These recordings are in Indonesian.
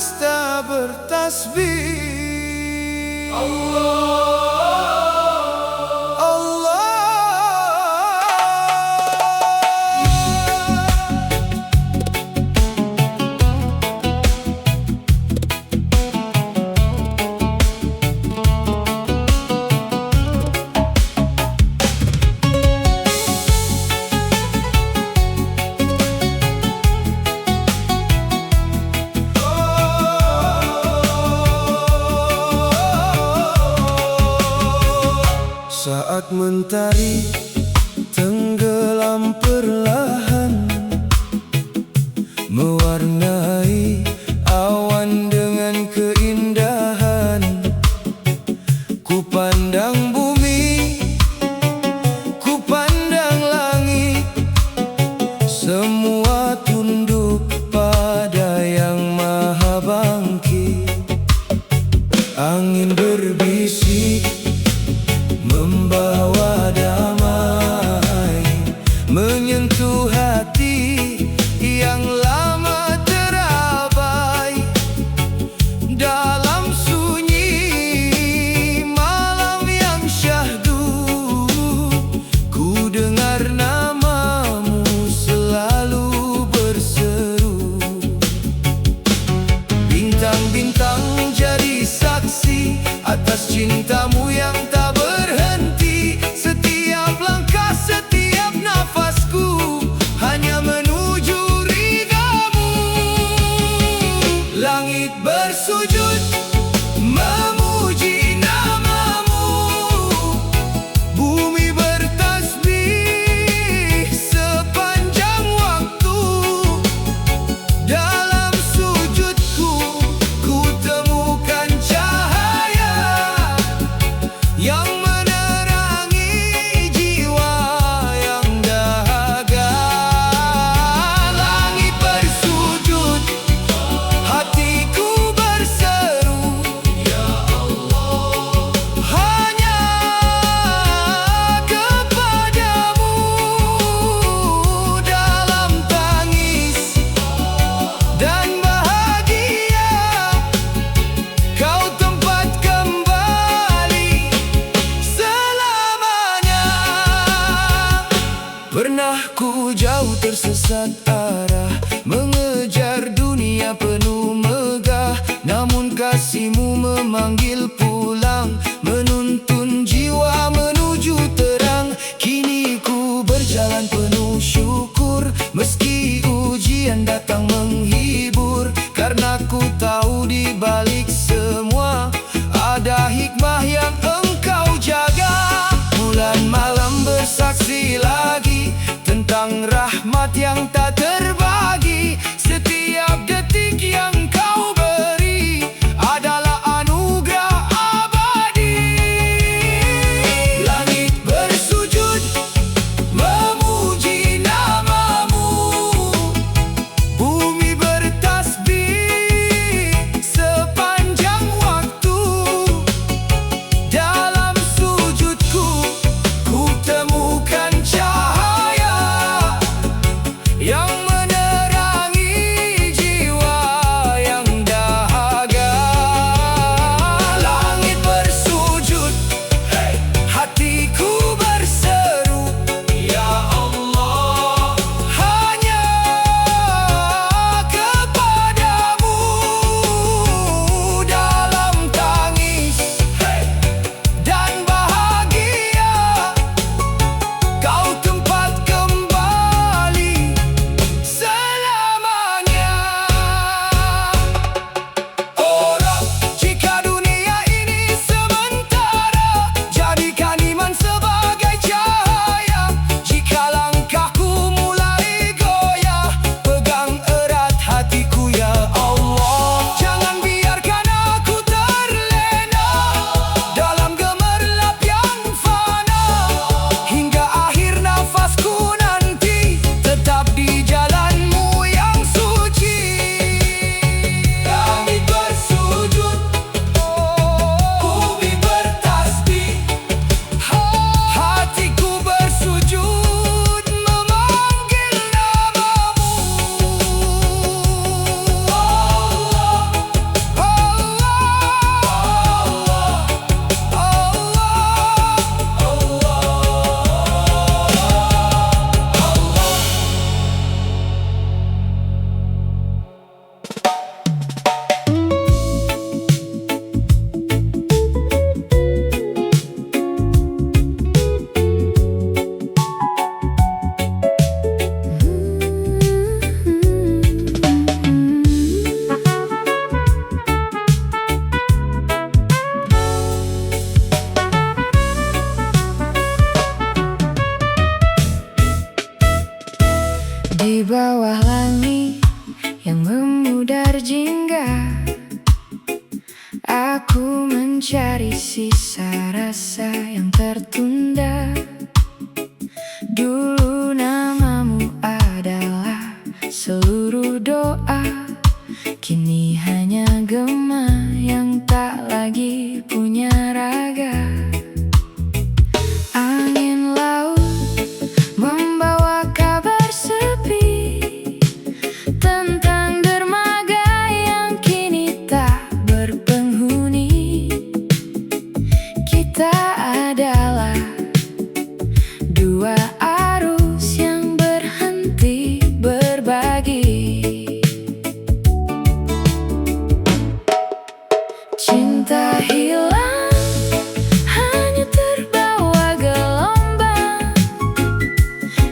semesta bertasbih. Allah, Allah. Saat mentari tenggelam perlahan, mewarnai awan dengan keindahan. Ku pandang bumi, ku pandang langit, semua tunduk pada Yang Maha Bangkit. Angin berbisik membawa damai, menyentuh hati yang lama terabai. Dalam sunyi malam yang syahdu, ku dengar namamu selalu berseru. Bintang-bintang menjadi saksi atas cintamu yang tak berhenti. Setiap langkah, setiap nafasku hanya menuju ridhamu. Langit bersujud memuji namamu, bumi bertasbih sepanjang waktu. Dalam sujudku ku temukan cahaya yang menerangi jiwa yang dahaga. Langit bersujud, hatiku berseru, Ya Allah, hanya kepadamu. Dalam tangis dan bahagia, kau tempat kembali selamanya. Pernah ku jauh tersesat arah, mengejar dunia penuh megah, namun kasihmu memanggil pulang, menuntun jiwa menuju terang. Kini ku berjalan penuh syukur, meski ujian datang menghibur, karena ku tahu di balik semua ada hikmah yang engkau jaga. Bulan malam bersaksi lagi tentang rahmat yang tak terbagi. Setiap detik yang kau beri adalah anugerah abadi. Langit bersujud memuji namamu, bumi bertasbih sepanjang waktu. Dalam sujudku ku temukan cahaya yang wangi yang memudar jingga. Aku mencari sisa rasa yang tertunda. Dulu namamu adalah seluruh doa, kini hanya gema yang tak lagi punya raga. Angin laut membawa kabar sepi tentang dermaga yang kini tak berpenghuni. Kita adalah dua arus yang berhenti berbagi. Cinta hilang, hanya terbawa gelombang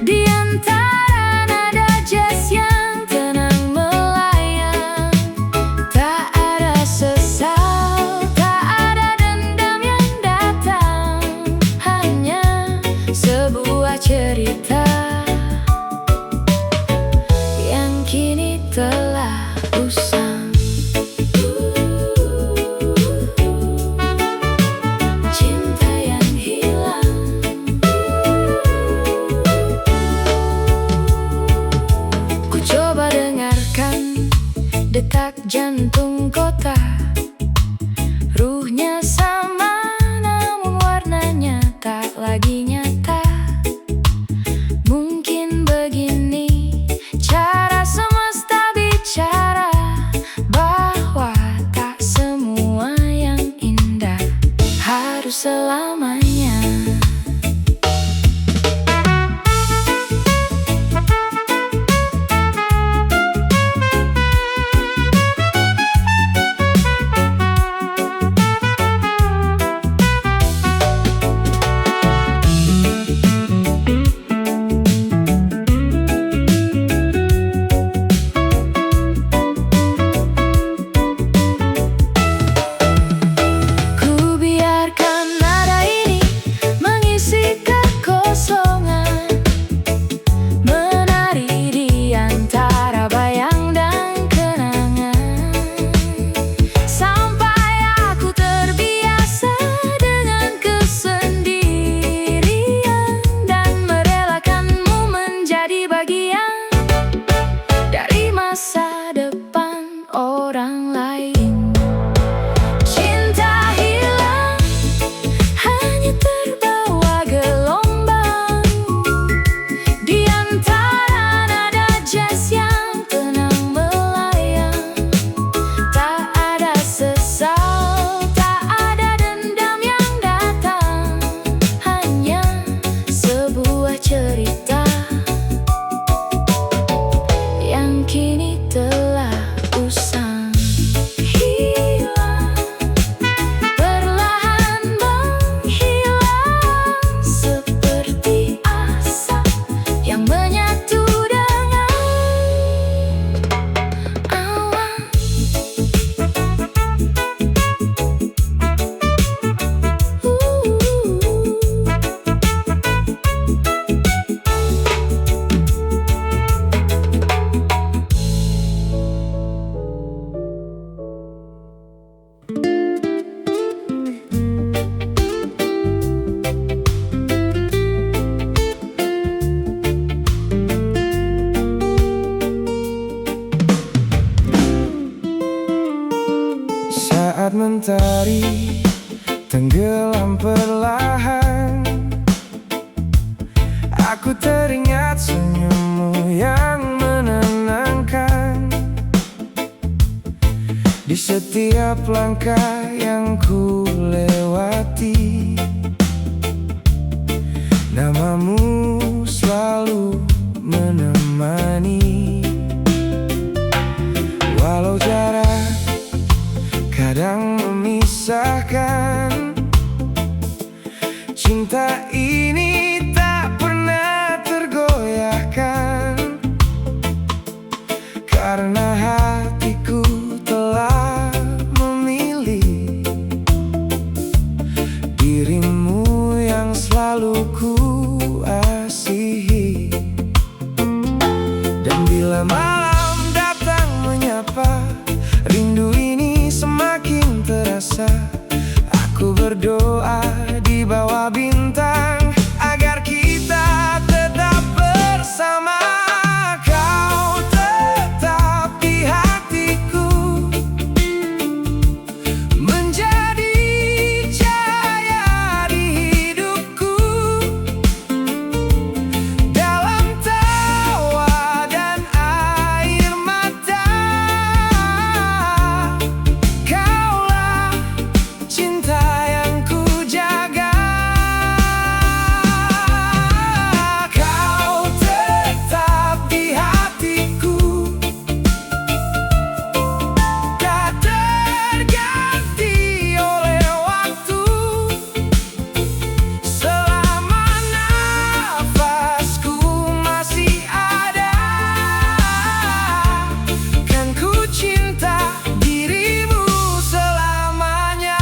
di antara nada jazz yang tenang melayang. Tak ada sesal, tak ada dendam yang datang, hanya sebuah cerita yang kini telah usang. Cinta yang hilang. Ku coba dengarkan detak jantung kota. Ruhnya sama, namun warnanya tak lagi nyata. Mungkin begini cara semesta bicara, bahwa tak semua yang indah harus selamanya. Ku biarkan nada ini mengisi kekosongan, menari di antara bayang dan kenangan, sampai aku terbiasa dengan kesendirian dan merelakanmu menjadi bagian dari masa depan orang lain. Cinta hilang, hanya terbawa gelombang di antara nada jazz yang tenang melayang. Tak ada sesal, tak ada dendam yang datang, hanya sebuah cerita yang kini telah usang. Hilang, perlahan menghilang, seperti asap yang menyatu dengan awan. Saat mentari tenggelam perlahan, aku teringat senyummu yang menenangkan. Di setiap langkah yang ku lewati, namamu selalu menemani. Walau jarak kadang memisahkan, cinta ini tak pernah tergoyahkan, karena hatiku telah memilih dirimu yang selalu ku berdoa di bawah bintang agar kita tetap bersama. Kau tetap di hatiku, menjadi cahaya di hidupku. Dalam tawa dan air mata, kaulah cinta yang ku jaga. Kau tetap di hatiku, tak terganti oleh waktu. Selama nafasku masih ada, kan ku cinta dirimu selamanya.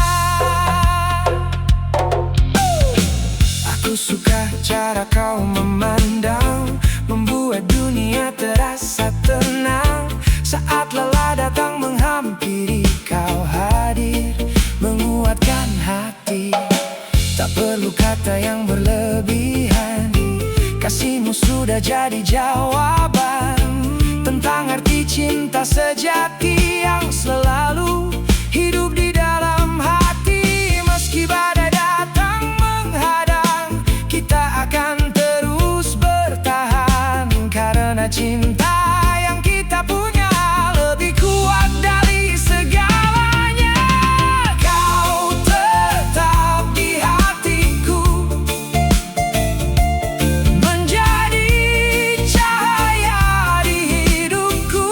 Aku suka cara kau memandang, membuat dunia terasa tenang. Saat lelah datang menghampiri, kau hadir menguatkan hati. Tak perlu kata yang berlebihan, kasihmu sudah jadi jawaban tentang arti cinta sejati yang selalu hidup di dalam hati. Meski badai datang menghadang, kita akan terus bertahan, karena cinta yang kita punya lebih kuat dari segalanya. Kau tetap di hatiku, menjadi cahaya di hidupku.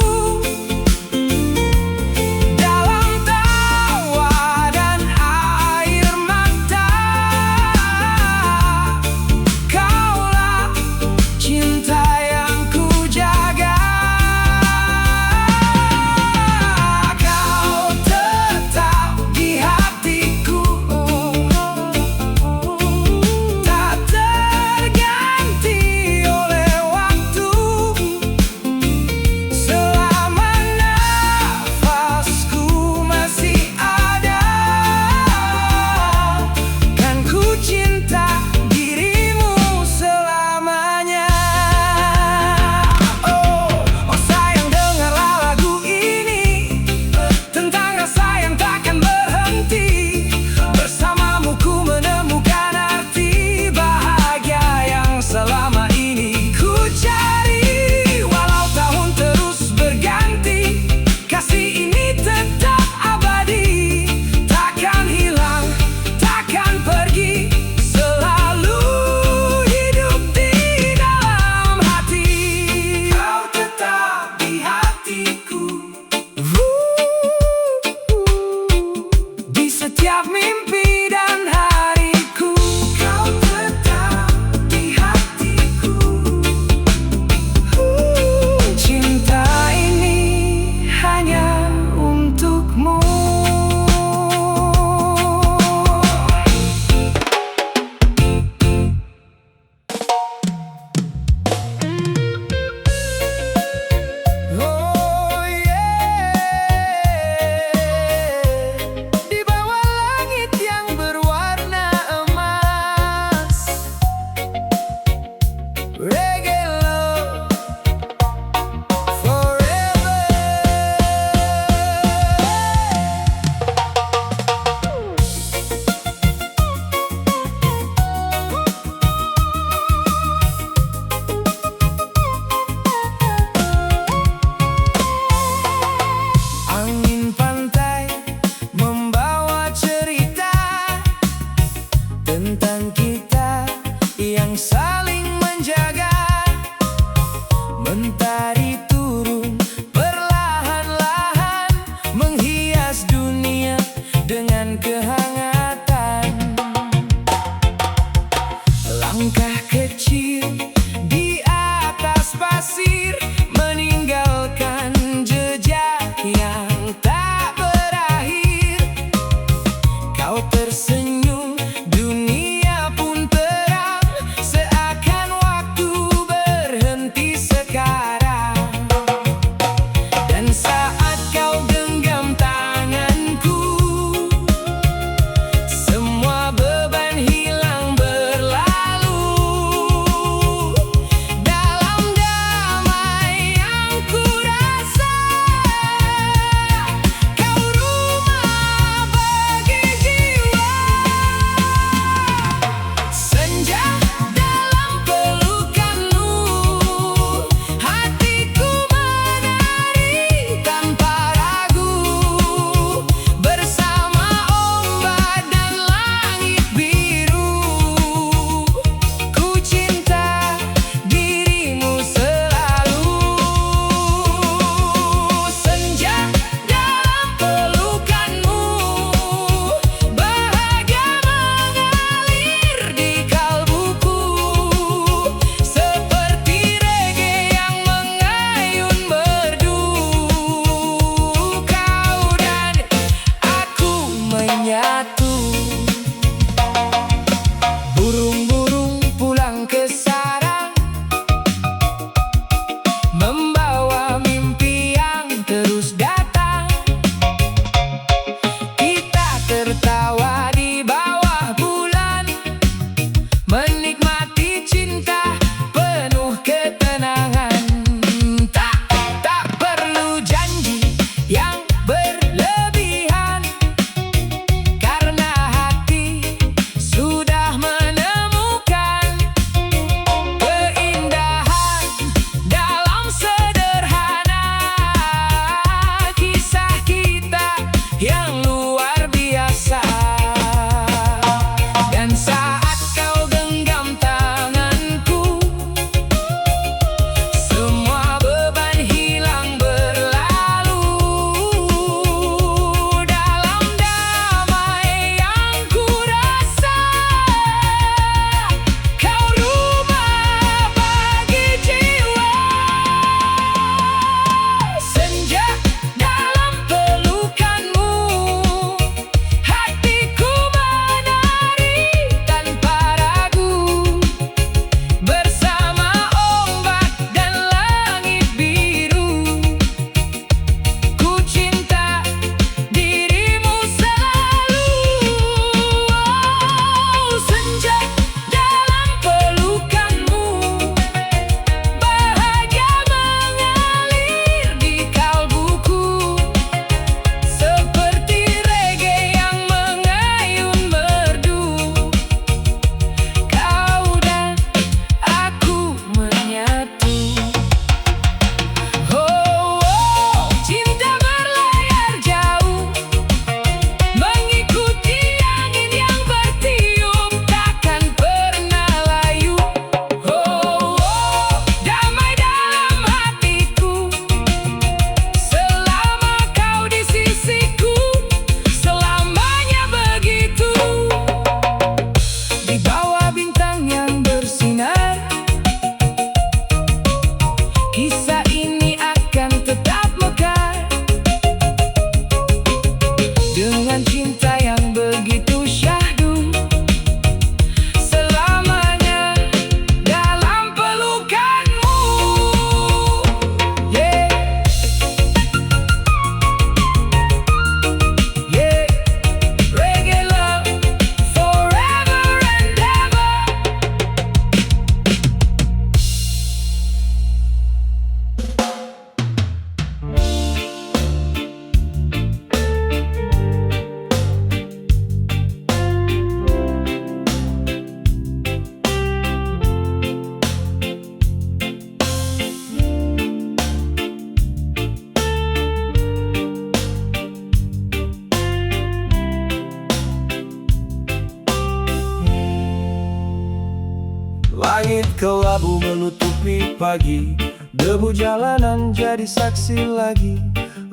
Abu-abu menutupi pagi, debu jalanan jadi saksi lagi.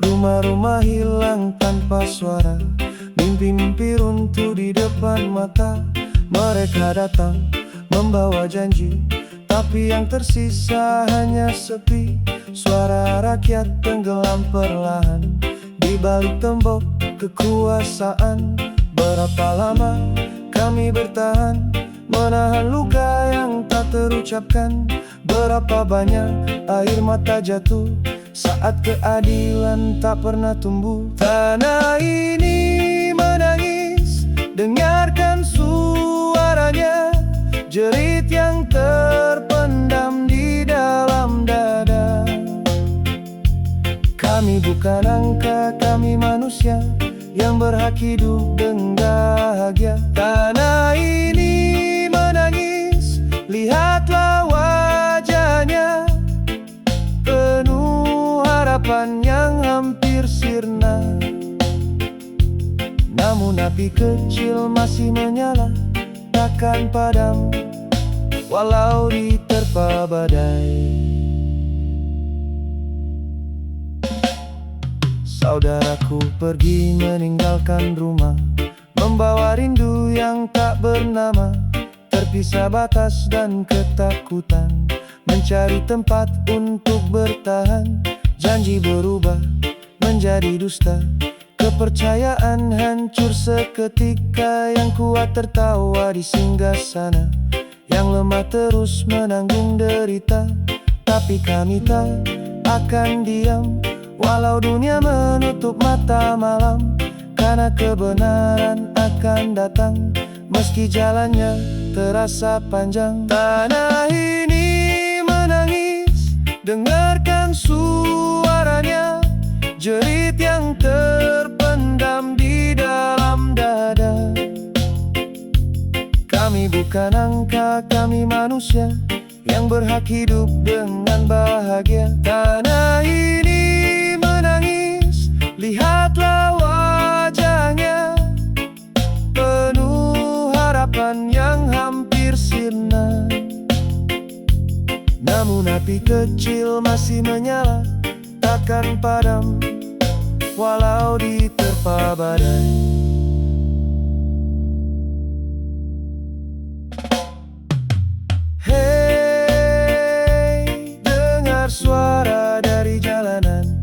Rumah-rumah hilang tanpa suara, mimpi-mimpi runtuh di depan mata. Mereka datang membawa janji, tapi yang tersisa hanya sepi. Suara rakyat tenggelam perlahan di balik tembok kekuasaan. Berapa lama kami bertahan, menahan luka yang tak terucapkan. Berapa banyak air mata jatuh saat keadilan tak pernah tumbuh. Tanah ini menangis, dengarkan suaranya, jerit yang terpendam di dalam dada. Kami bukan angka, kami manusia yang berhak hidup dengan bahagia. Tanah ini menangis, lihatlah wajahnya, penuh harapan yang hampir sirna. Namun api kecil masih menyala, takkan padam walau diterpa badai. Saudaraku pergi meninggalkan rumah, membawa rindu yang tak bernama. Terpisah batas dan ketakutan, mencari tempat untuk bertahan. Janji berubah menjadi dusta, kepercayaan hancur seketika. Yang kuat tertawa di singgasana, yang lemah terus menanggung derita. Tapi kami tak akan diam, walau dunia menutup mata malam. Karena kebenaran akan datang, meski jalannya terasa panjang. Tanah ini menangis, dengarkan suaranya, jerit yang terpendam di dalam dada. Kami bukan angka, kami manusia yang berhak hidup dengan bahagia. Tanah ini menangis, lihatlah wajahnya, penuh harapan yang hampir sirna. Namun api kecil masih menyala, takkan padam walau diterpa badai. Hei, dengar suara dari jalanan.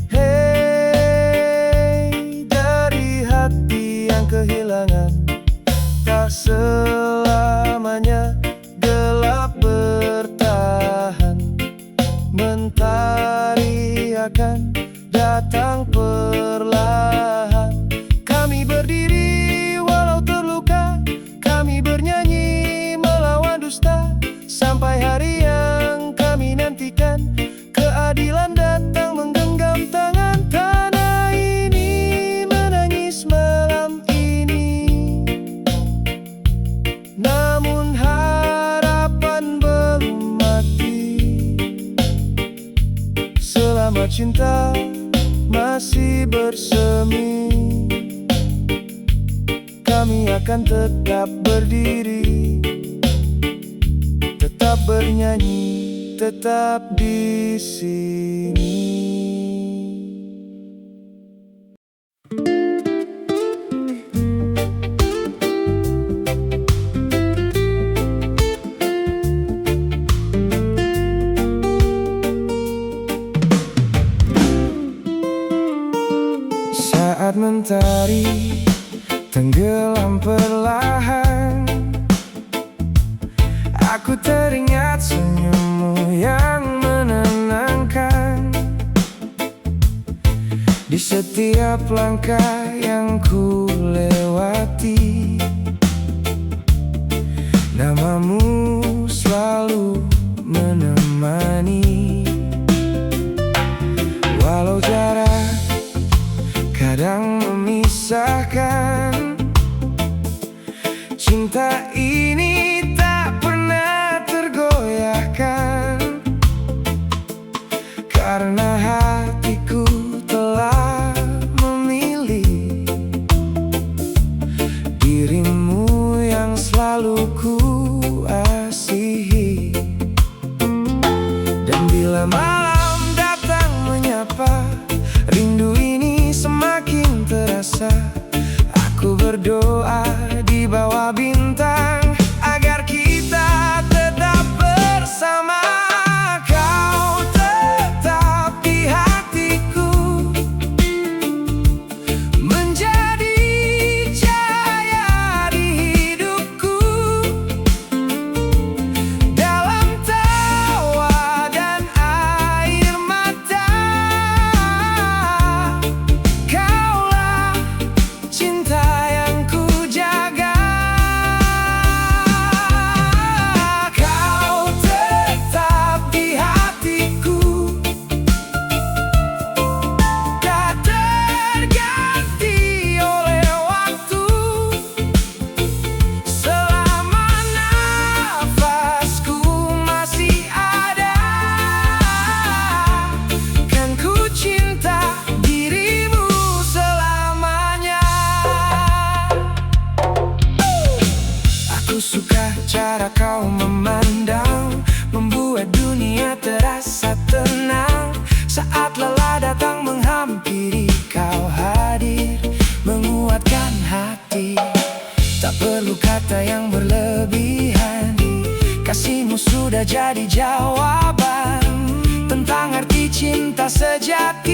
Hei, dari hati yang kehilangan. Tak selamanya gelap bertahan, mentari akan datang perlahan. Kami berdiri walau terluka, kami bernyanyi melawan dusta. Sampai hari yang kami nantikan, keadilan datang menggenggam tangan. Tanah ini menangis malam ini, namun harapan belum mati. Selama cinta masih bersemi, kami akan tetap berdiri, tetap bernyanyi, tetap di sini. Saat mentari tenggelam perlahan, aku teringat senyummu yang menenangkan. Di setiap langkah yang ku lewati, namamu selalu menemani. Walau jarak kadang memisahkan, cinta ini tak pernah tergoyahkan. Karena hatiku telah memilih dirimu yang selalu ku asihi. cinta datang menghampiri, kau hadir menguatkan hati. Tak perlu kata yang berlebihan, kasihmu sudah jadi jawaban tentang arti cinta sejati.